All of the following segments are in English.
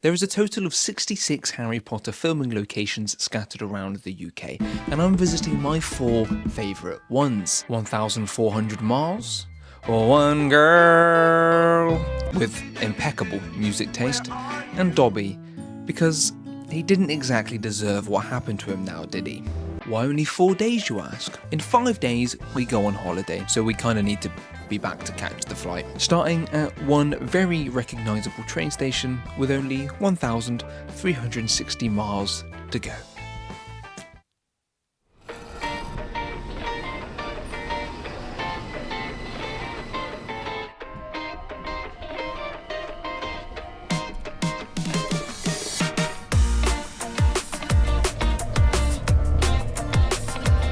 There is a total of 66 Harry Potter filming locations scattered around the UK, and I'm visiting my 4 favourite ones. 1,400 Miles, or One Girl, with impeccable music taste, and Dobby, because he didn't exactly deserve what happened to him now, did he? Why only 4 days, you ask? In 5 days, we go on holiday, so we kinda need to be back to catch the flight. Starting at one very recognisable train station with only 1,360 miles to go.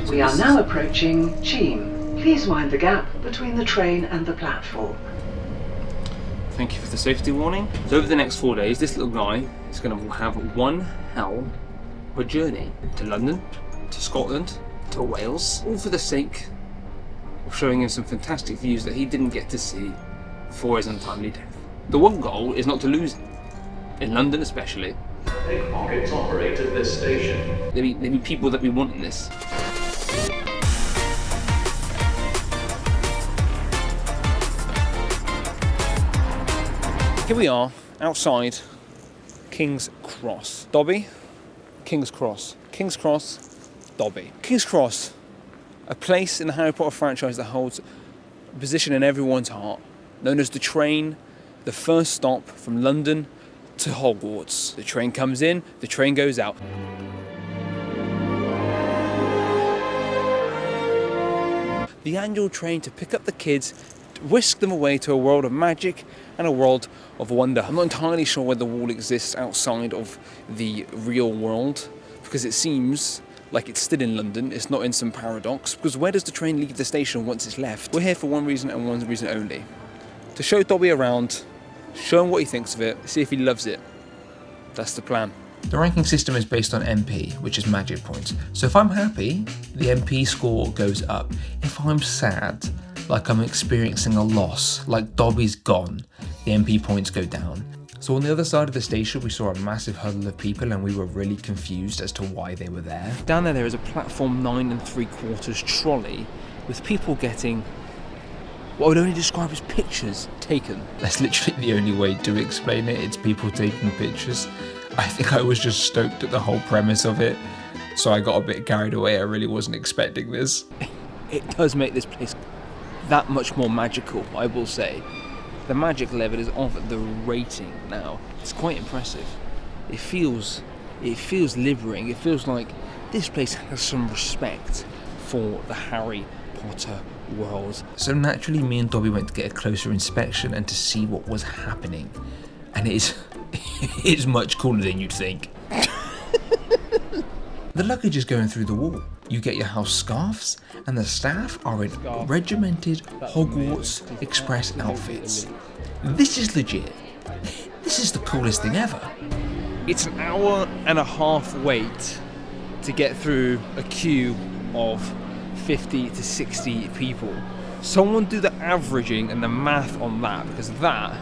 We are now approaching Cheam. Please mind the gap between the train and the platform. Thank you for the safety warning. So over the next 4 days, this little guy is going to have one hell of a journey to London, to Scotland, to Wales, all for the sake of showing him some fantastic views that he didn't get to see before his untimely death. The one goal is not to lose it, in London especially. Pickpockets operate at this station. There be people that we want in this. Here we are, outside King's Cross. Dobby, King's Cross. King's Cross, Dobby. King's Cross, a place in the Harry Potter franchise that holds a position in everyone's heart, known as the train, the first stop from London to Hogwarts. The train comes in, the train goes out. The annual train to pick up the kids, whisk them away to a world of magic and a world of wonder. I'm not entirely sure whether the wall exists outside of the real world, because it seems like it's still in London, it's not in some paradox, because where does the train leave the station once it's left? We're here for one reason and one reason only. To show Dobby around, show him what he thinks of it, see if he loves it. That's the plan. The ranking system is based on MP, which is magic points. So if I'm happy, the MP score goes up. If I'm sad, like I'm experiencing a loss, like Dobby's gone, the MP points go down. So on the other side of the station, we saw a massive huddle of people and we were really confused as to why they were there. Down there is a platform 9 3/4 trolley with people getting what I would only describe as pictures taken. That's literally the only way to explain it. It's people taking pictures. I think I was just stoked at the whole premise of it, so I got a bit carried away. I really wasn't expecting this. It does make this place that much more magical, I will say. The magic level is off at the rating now. It's quite impressive. It feels liberating. It feels like this place has some respect for the Harry Potter world. So naturally, me and Dobby went to get a closer inspection and to see what was happening. And it's much cooler than you'd think. The luggage is going through the wall. You get your house scarves, and the staff are in regimented Hogwarts Express outfits. This is legit. This is the coolest thing ever. It's an hour and a half wait to get through a queue of 50 to 60 people. Someone do the averaging and the math on that, because that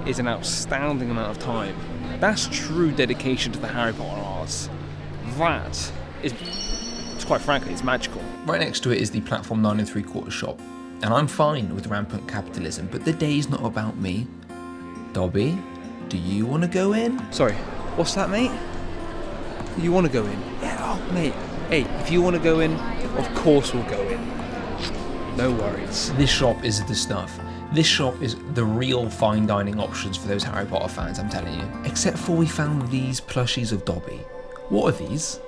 is an outstanding amount of time. That's true dedication to the Harry Potter arts. That is, quite frankly, it's magical. Right next to it is the platform 9 3/4 shop, and I'm fine with rampant capitalism, but the day's not about me. Dobby, do you want to go in? Sorry, what's that, mate? You want to go in? Yeah, oh, mate. Hey, if you want to go in, of course we'll go in. No worries. This shop is the stuff. This shop is the real fine dining options for those Harry Potter fans, I'm telling you. Except for we found these plushies of Dobby. What are these?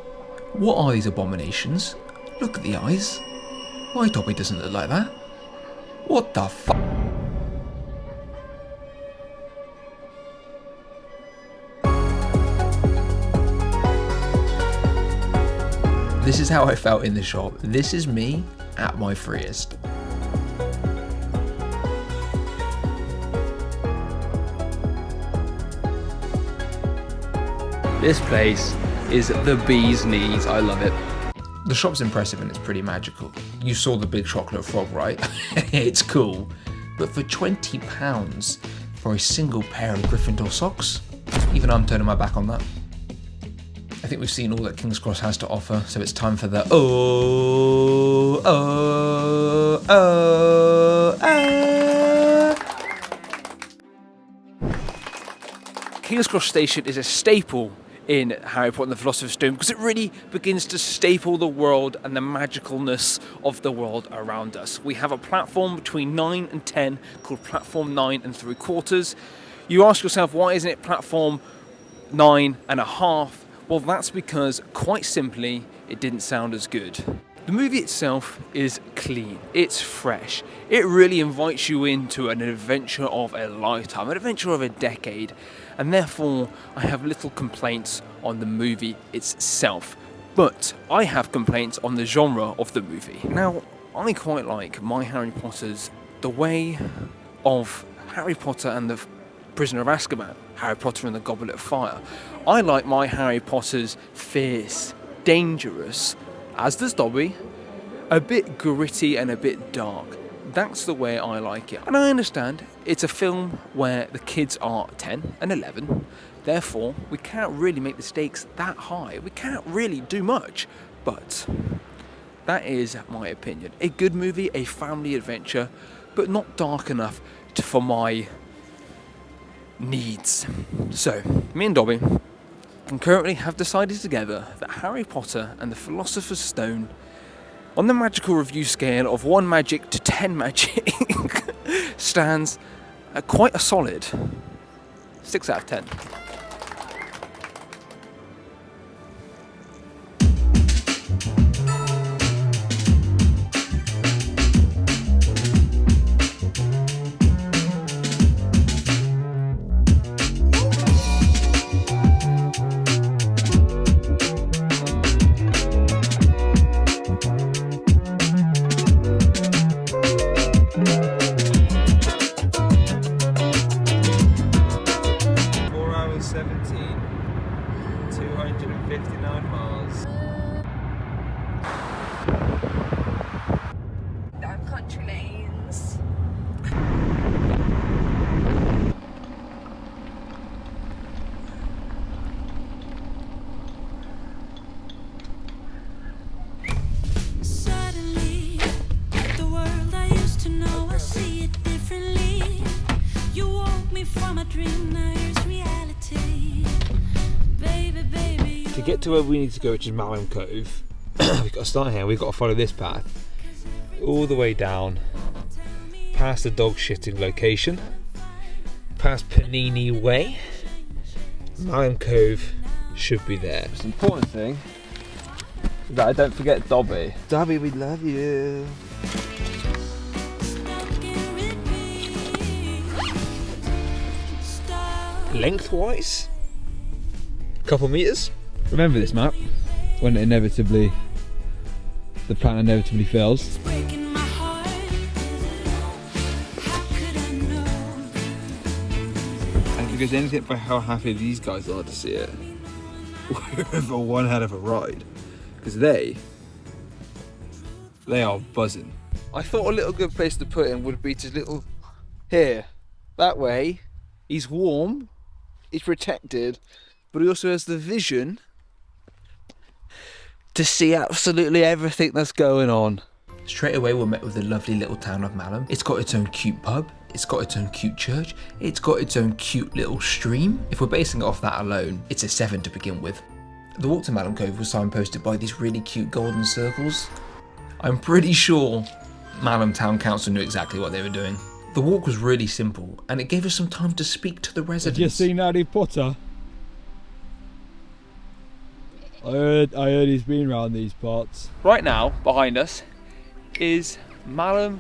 What are these abominations? Look at the eyes. Why Dobby doesn't look like that? What the fuck? This is how I felt in the shop. This is me at my freest. This place is the bee's knees. I love it. The shop's impressive and it's pretty magical. You saw the big chocolate frog, right? It's cool. But for £20 for a single pair of Gryffindor socks? Even I'm turning my back on that. I think we've seen all that King's Cross has to offer, so it's time for the King's Cross Station is a staple in Harry Potter and the Philosopher's Stone because it really begins to staple the world and the magicalness of the world around us. We have a platform between 9 and 10 called Platform 9 and 3/4. You ask yourself, why isn't it Platform 9.5? Well, that's because, quite simply, it didn't sound as good. The movie itself is clean, it's fresh, it really invites you into an adventure of a lifetime, an adventure of a decade, and therefore I have little complaints on the movie itself. But I have complaints on the genre of the movie. Now, I quite like my Harry Potters the way of Harry Potter and the Prisoner of Azkaban, Harry Potter and the Goblet of Fire. I like my Harry Potters fierce, dangerous, as does Dobby, a bit gritty and a bit dark. That's the way I like it. And I understand it's a film where the kids are 10 and 11, therefore we can't really make the stakes that high. We can't really do much, but that is my opinion. A good movie, a family adventure, but not dark enough for my needs. So, me and Dobby concurrently have decided together that Harry Potter and the Philosopher's Stone, on the magical review scale of 1 magic to 10 magic, stands at quite a solid 6 out of 10. Country lanes. Suddenly, the world I used to know, I see it differently. You woke me from a dream, now here's reality. Baby, baby. To get to where we need to go, which is Malham Cove, we've got to start here. We've got to follow this path all the way down, past the dog shitting location, past Panini Way. Malham Cove should be there. The important thing is that I don't forget Dobby. Dobby, we love you. Lengthwise, couple meters. Remember this map when the plan inevitably fails. Breaking my heart. How could I know? And if it goes anything by how happy these guys are to see it, we're for one hell of a ride. Because they are buzzing. I thought a little good place to put him would be just little here. That way, he's warm, he's protected, but he also has the vision to see absolutely everything that's going on. Straight away we're met with the lovely little town of Malham. It's got its own cute pub, it's got its own cute church, it's got its own cute little stream. If we're basing it off that alone, it's a 7 to begin with. The walk to Malham Cove was signposted by these really cute golden circles. I'm pretty sure Malham Town Council knew exactly what they were doing. The walk was really simple and it gave us some time to speak to the residents. Have you seen Harry Potter? I heard he's been around these parts. Right now, behind us, is Malham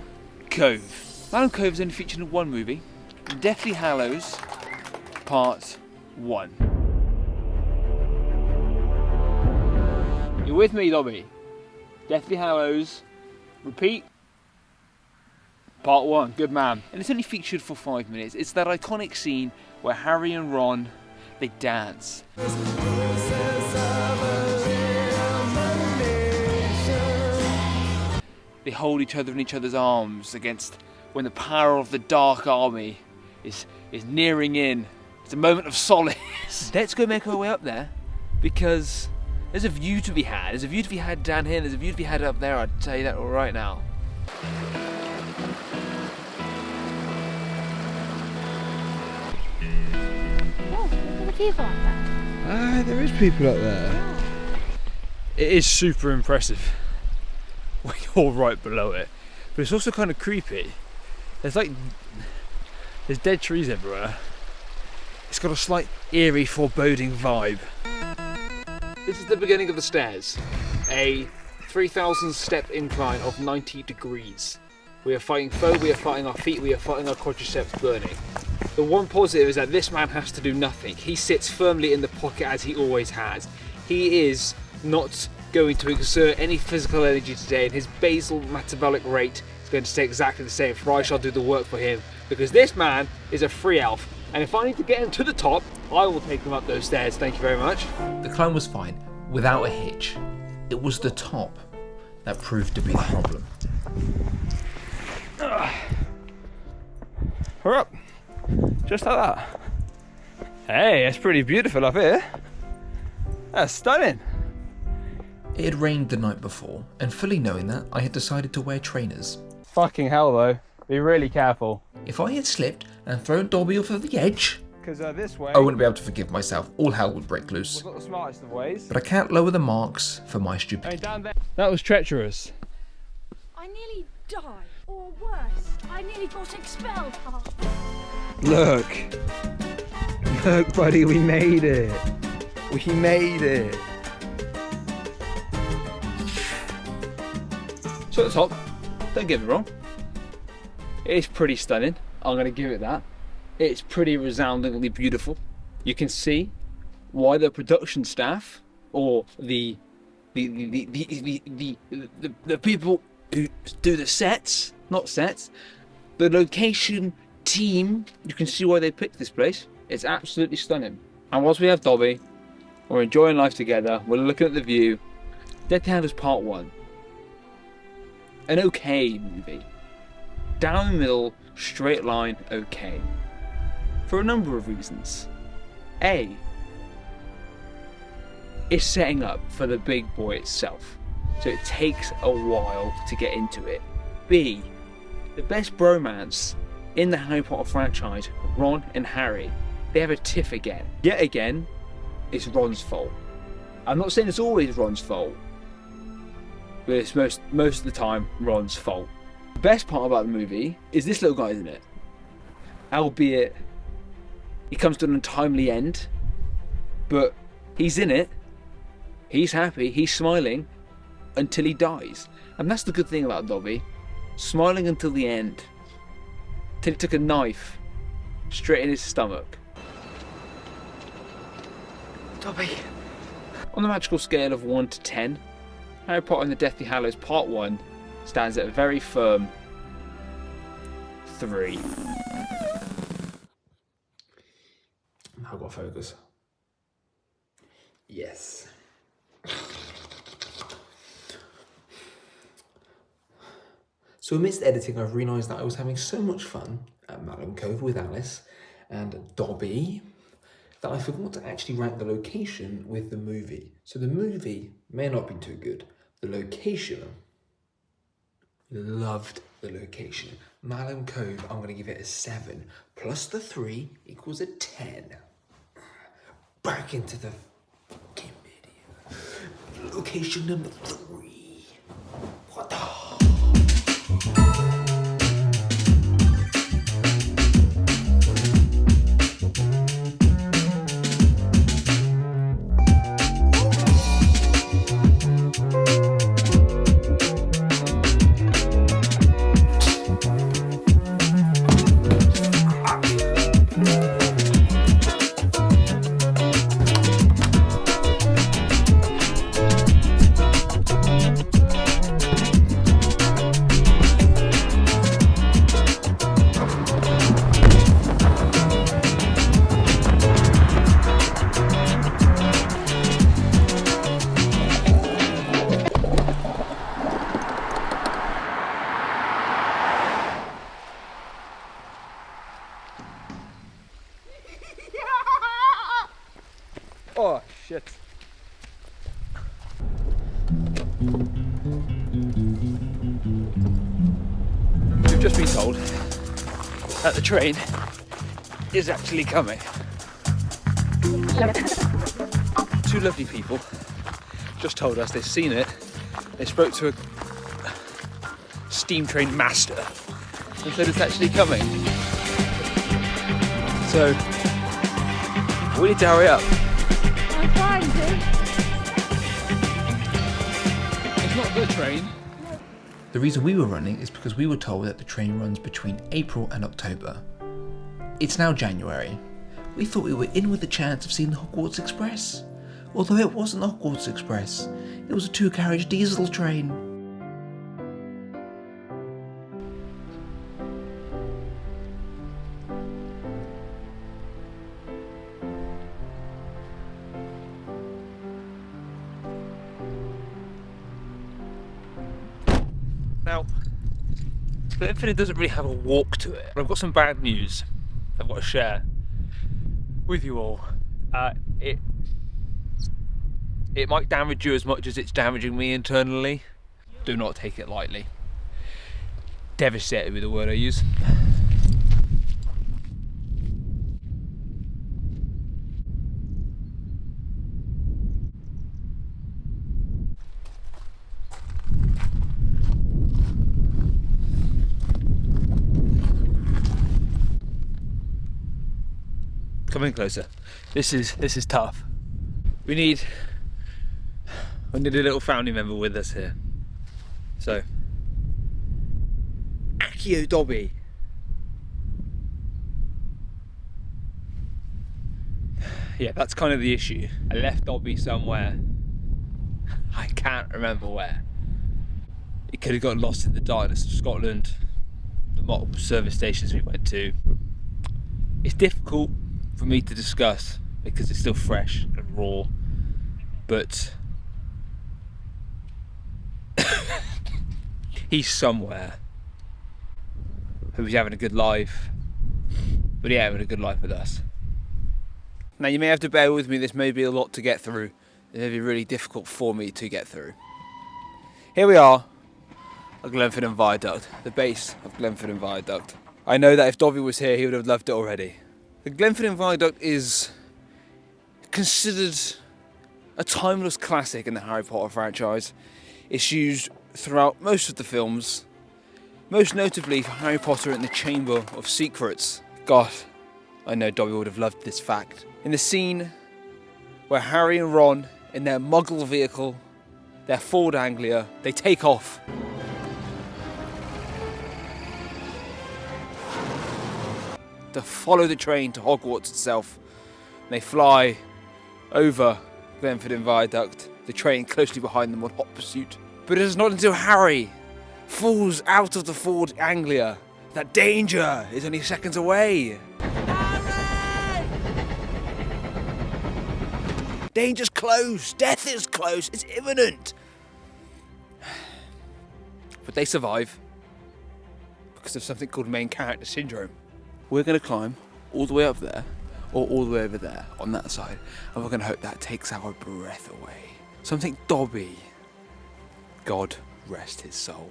Cove. Malham Cove is only featured in 1 movie, Deathly Hallows, Part 1. You with me, Dobby? Deathly Hallows, repeat, Part 1. Good man. And it's only featured for 5 minutes. It's that iconic scene where Harry and Ron, they dance. They hold each other in each other's arms against when the power of the Dark Army is nearing in It's a moment of solace. Let's go make our way up there, because there's a view to be had. There's a view to be had down here, there's a view to be had up there, I'd tell you that right now. Oh, look at the people up there. Ah, there is people up there. It is super impressive. We're right below it. But it's also kind of creepy. There's dead trees everywhere. It's got a slight eerie, foreboding vibe. This is the beginning of the stairs. A 3,000 step incline of 90 degrees. We are fighting foe, we are fighting our feet, we are fighting our quadriceps burning. The one positive is that this man has to do nothing. He sits firmly in the pocket as he always has. He is not going to exert any physical energy today, and his basal metabolic rate is going to stay exactly the same, for I shall do the work for him, because this man is a free elf, and if I need to get him to the top, I will take him up those stairs. Thank you very much. The climb was fine, without a hitch. It was the top that proved to be the problem. Hurry up. Just like that. Hey, it's pretty beautiful up here. That's stunning. It had rained the night before, and fully knowing that, I had decided to wear trainers. Fucking hell though. Be really careful. If I had slipped and thrown Dobby off of the edge, Because this way, I wouldn't be able to forgive myself. All hell would break loose. was not the smartest of ways. But I can't lower the marks for my Hey, stupidity. down there. That was treacherous. I nearly died. Or worse, I nearly got expelled. Look. Look, buddy, we made it. We made it. So at the top, don't get me wrong, it's pretty stunning. I'm going to give it that. It's pretty resoundingly beautiful. You can see why the production staff, or the people who do the sets, not sets, the location team, you can see why they picked this place. It's absolutely stunning. And whilst we have Dobby, we're enjoying life together, we're looking at the view. Deadly Hallows Part 1. An okay movie. Down the middle, straight line, okay. For a number of reasons. A, it's setting up for the big boy itself, so it takes a while to get into it. B, the best bromance in the Harry Potter franchise, Ron and Harry, they have a tiff again. Yet again, it's Ron's fault. I'm not saying it's always Ron's fault, but it's most of the time Ron's fault. The best part about the movie is this little guy, isn't it? Albeit he comes to an untimely end, but he's in it, he's happy, he's smiling until he dies. And that's the good thing about Dobby, smiling until the end, till he took a knife straight in his stomach. Dobby. On the magical scale of 1 to 10, Harry Potter and the Deathly Hallows Part 1 stands at a very firm 3. Now I've got to focus. Yes. So amidst editing, I've realised that I was having so much fun at Malham Cove with Alice and Dobby that I forgot to actually rank the location with the movie. So the movie may not be too good. The location, loved the location. Malham Cove, I'm going to give it a 7. Plus the 3 equals a 10. Back into the fucking video. Location number 3. What the? Oh, shit. We've just been told that the train is actually coming. Two lovely people just told us they've seen it. They spoke to a steam train master and said it's actually coming. So we need to hurry up. I'm trying to. It's not the train. The reason we were running is because we were told that the train runs between April and October. It's now January. We thought we were in with a chance of seeing the Hogwarts Express. Although it wasn't the Hogwarts Express, it was a 2-carriage diesel train. Now, Glenfinnan doesn't really have a walk to it, but I've got some bad news I've got to share with you all. It might damage you as much as it's damaging me internally. Do not take it lightly. Devastated with the word I use. Come in closer. This is tough. We need a little family member with us here. So, Accio Dobby. Yeah, that's kind of the issue. I left Dobby somewhere. I can't remember where. It could have got lost in the darkness of Scotland, the multiple service stations we went to. It's difficult for me to discuss because it's still fresh and raw, but he's somewhere. Hope he's having a good life, but yeah, having a good life with us. Now you may have to bear with me, this may be a lot to get through. It may be really difficult for me to get through. Here we are at Glenfinnan Viaduct, the base of Glenfinnan Viaduct. I know that if Dobby was here he would have loved it already. The Glenfinnan Viaduct is considered a timeless classic in the Harry Potter franchise. It's used throughout most of the films, most notably for Harry Potter and the Chamber of Secrets. God, I know Dobby would have loved this fact. In the scene where Harry and Ron, in their Muggle vehicle, their Ford Anglia, they take off. To follow the train to Hogwarts itself. And they fly over Glenfinnan Viaduct, the train closely behind them on hot pursuit. But it is not until Harry falls out of the Ford Anglia that danger is only seconds away. Harry! Danger's close, death is close, it's imminent. But they survive because of something called main character syndrome. We're going to climb all the way up there, or all the way over there, on that side, and we're going to hope that takes our breath away. Something Dobby, God rest his soul,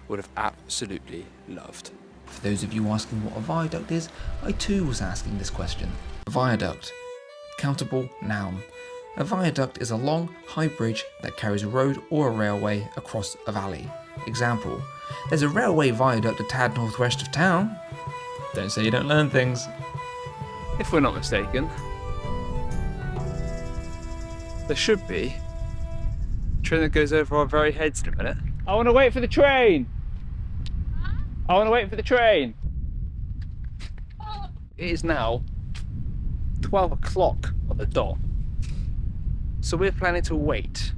would have absolutely loved. For those of you asking what a viaduct is, I too was asking this question. A viaduct. Countable noun. A viaduct is a long, high bridge that carries a road or a railway across a valley. Example, there's a railway viaduct a tad northwest of town. Don't say you don't learn things. If we're not mistaken, there should be a train that goes over our very heads in a minute. I want to wait for the train! I want to wait for the train! It is now 12 o'clock on the dot. So we're planning to wait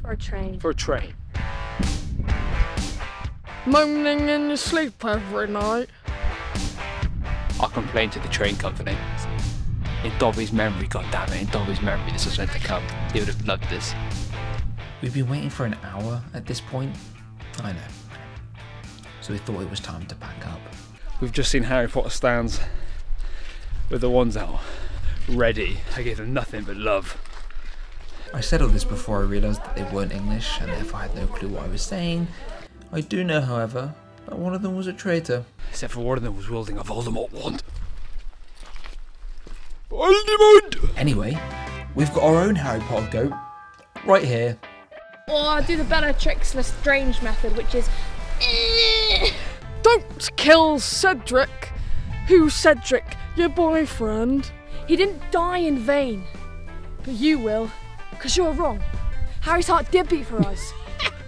For a train. for a train. Moaning in your sleep every night. I'll complain to the train company. In Dobby's memory, goddammit, in Dobby's memory, this was meant to come. He would have loved this. We've been waiting for an hour at this point. I know. So we thought it was time to back up. We've just seen Harry Potter stands with the wands out, ready. I gave them nothing but love. I said all this before I realised that they weren't English and therefore had no clue what I was saying. I do know, however, that one of them was a traitor. Except for one of them was wielding a Voldemort wand. Voldemort! Anyway, we've got our own Harry Potter goat right here. Or I do the Bellatrix Lestrange method, which is... Don't kill Cedric. Who's Cedric? Your boyfriend? He didn't die in vain. But you will, because you're wrong. Harry's heart did beat for us.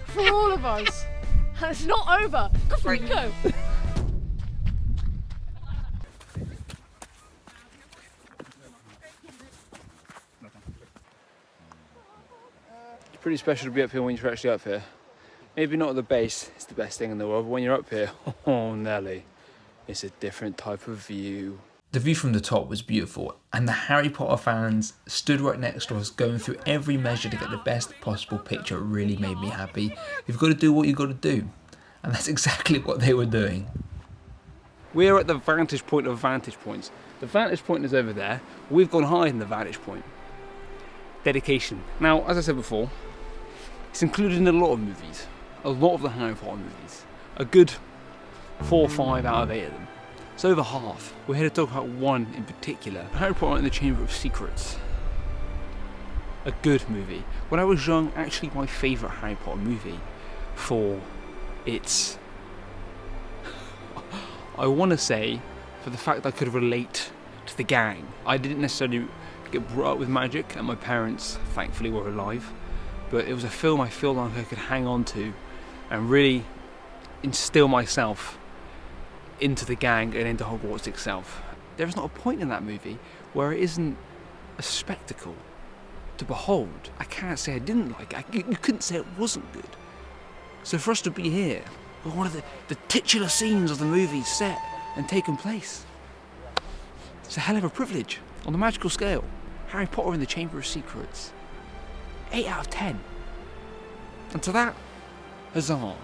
For all of us. And it's not over. Good for you, go. It's pretty special to be up here when you're actually up here. Maybe not at the base, it's the best thing in the world, but when you're up here, oh Nelly, it's a different type of view. The view from the top was beautiful, and the Harry Potter fans stood right next to us going through every measure to get the best possible picture. It really made me happy. You've got to do what you've got to do, and that's exactly what they were doing. We're at the vantage point of vantage points. The vantage point is over there, we've gone higher than the vantage point. Dedication. Now, as I said before, it's included in a lot of movies. A lot of the Harry Potter movies. A good 4 or 5 out of 8 of them. It's over half. We're here to talk about one in particular. Harry Potter and the Chamber of Secrets. A good movie. When I was young, actually my favourite Harry Potter movie for its... I want to say, for the fact that I could relate to the gang. I didn't necessarily get brought up with magic, and my parents, thankfully, were alive. But it was a film I feel like I could hang on to and really instill myself into the gang and into Hogwarts itself. There is not a point in that movie where it isn't a spectacle to behold. I can't say I didn't like it. You couldn't say it wasn't good. So for us to be here, with one of the titular scenes of the movie set and taken place, it's a hell of a privilege on the magical scale. Harry Potter and the Chamber of Secrets. 8 out of 10. And to that, huzzah.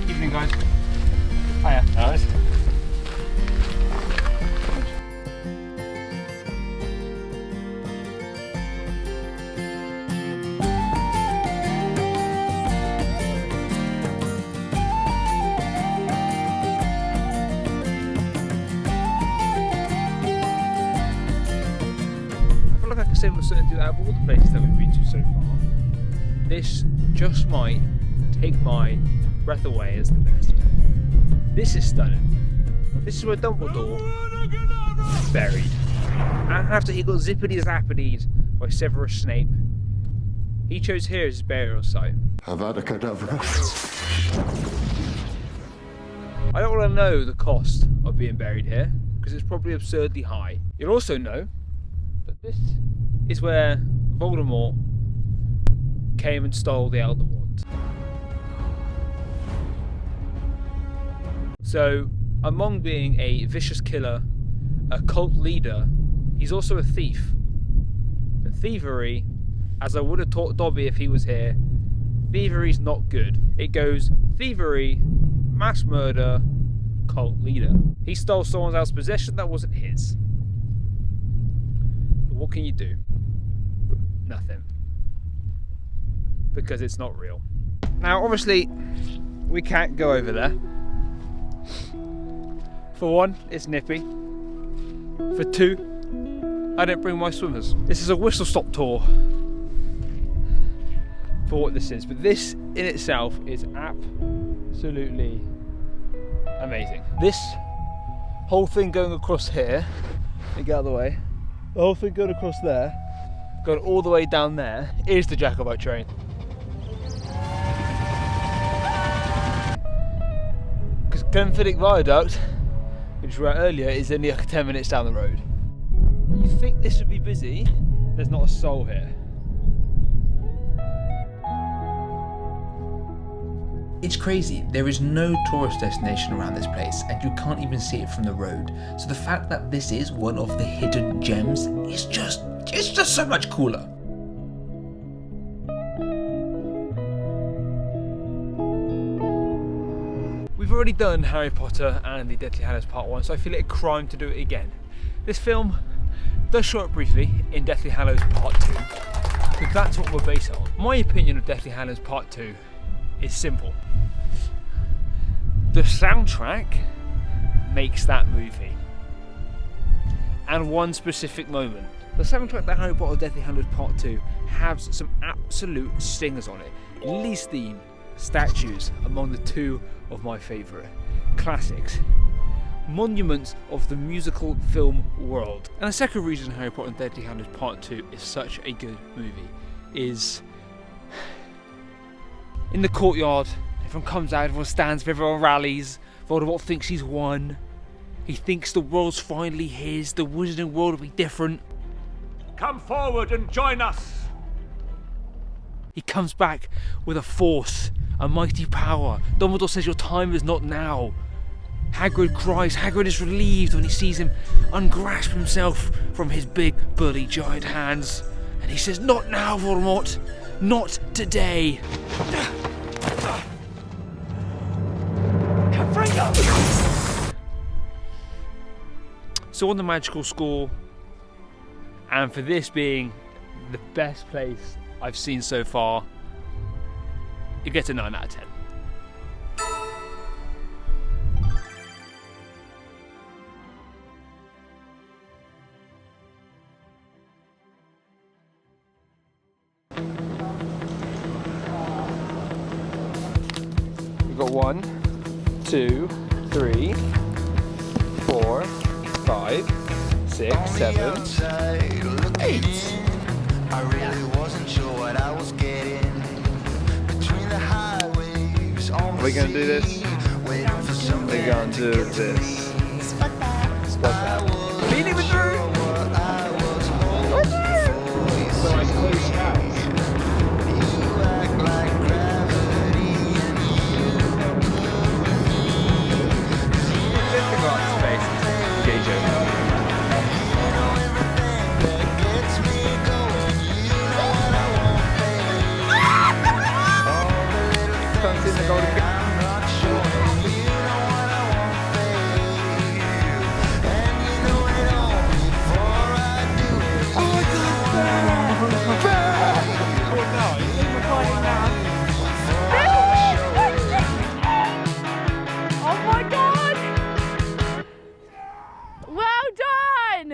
Evening, guys. Hiya. Nice. I feel like I can say with certainty that out of all the places that we've been to so far, this just might take my breath away as the best. This is stunning. This is where Dumbledore is buried. And after he got zippity zappities by Severus Snape, he chose here as his burial site. Avada Kedavra. I don't want to know the cost of being buried here, because it's probably absurdly high. You'll also know that this is where Voldemort came and stole the Elder Wand. So, among being a vicious killer, a cult leader, he's also a thief. And thievery, as I would have taught Dobby if he was here, thievery's not good. It goes thievery, mass murder, cult leader. He stole someone else's possession that wasn't his. But what can you do? Nothing. Because it's not real. Now, obviously, we can't go over there. For one, it's nippy. For two, I didn't bring my swimmers. This is a whistle-stop tour for what this is, but this in itself is absolutely amazing. This whole thing going across here, let me get out of the way, the whole thing going across there going all the way down there, is the Jacobite train. Because Glenfiddich Viaduct, which we were at earlier, is only like 10 minutes down the road. You think this would be busy? There's not a soul here. It's crazy, there is no tourist destination around this place and you can't even see it from the road. So the fact that this is one of the hidden gems is just so much cooler. We've already done Harry Potter and the Deathly Hallows Part 1, so I feel it a crime to do it again. This film does show up briefly in Deathly Hallows Part 2, but that's what we're based on. My opinion of Deathly Hallows Part 2 is simple. The soundtrack makes that movie. And one specific moment. The soundtrack that Harry Potter Deathly Hallows Part 2 has some absolute stingers on it. Least theme, statues, among the two of my favourite classics. Monuments of the musical film world. And the second reason Harry Potter and Deathly Hallows Part 2 is such a good movie is in the courtyard, everyone comes out, everyone stands, everyone rallies. Voldemort thinks he's won. He thinks the world's finally his, the wizarding world will be different. Come forward and join us! He comes back with a force, a mighty power. Dumbledore says your time is not now. Hagrid cries. Hagrid is relieved when he sees him ungrasp himself from his big, burly, giant hands. And he says, not now, Voldemort. Not today. So on the magical score, and for this being the best place I've seen so far, it gets a 9 out of 10. We've got 1, 2, 3, 4, 5, 6, 7, 8. I really wasn't sure what I was getting between the highways. Are we going to do this? We're going to do this. Spot that. Lean even through! So I close house. You act like gravity and I'm not sure. You know what I want, babe. And you know it all before I do it. Oh my Oh my god! Well done!